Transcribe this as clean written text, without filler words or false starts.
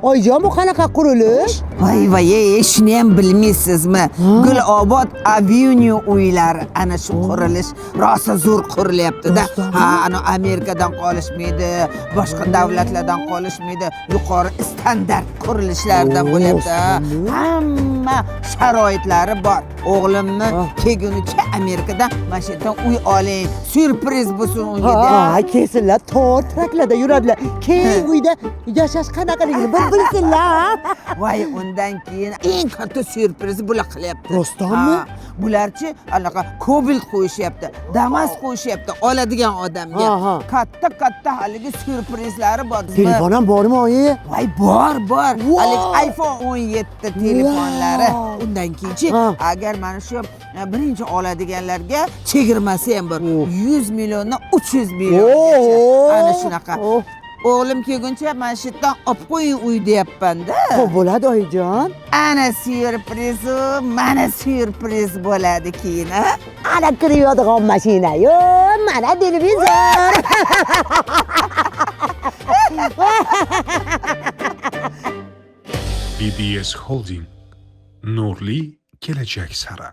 Oyijon, bu qanaqa qurilish? Voy, shuni ham bilmaysizmi? Gulobod Avenue uylari ana shu qurilish rosa zo'r qurilyapti-da. Ha, ana Amerikadan qolishmaydi, boshqa davlatlardan qolishmaydi. Yuqori standart qurilishlardan bo'lyapti. Hamma sharoitlari bor. O'g'limni kelgunicha Amerikadan mana shu yerdan uy oling, syurpriz bo'lsin unga deb. Ha, kesinlar to'rt traklarda yuradilar. Keng uyda yashash qanaqaligini bilsinlar. Voy, undan keyin eng katta syurpriz bular qilyapti. Rostdanmi? Bularchi anaqa Cobalt qo'yishyapti, Damas qo'yishyapti oladigan odamga. Katta haligi syurprizlari bor. Telefon ham bormi, oyi? Voy, bor. Haligi iPhone 17 telefonlari. Undan keyinchi agar mana shu birinchi oladiganlarga chegirmasi ham bor. 100 milliondan 300 milliongacha. Ana shunaqa. O'g'lim kelguncha mana shu yerdan olib qo'ying uy deyapman-da. Xo'p bo'ladi, oyijon. Ana syurpriz, mana syurpriz bo'ladi keyin, ha? Ana kirib yotgan mashina-yu, mana televizor. BBS Holding. Nurli kelajak sari.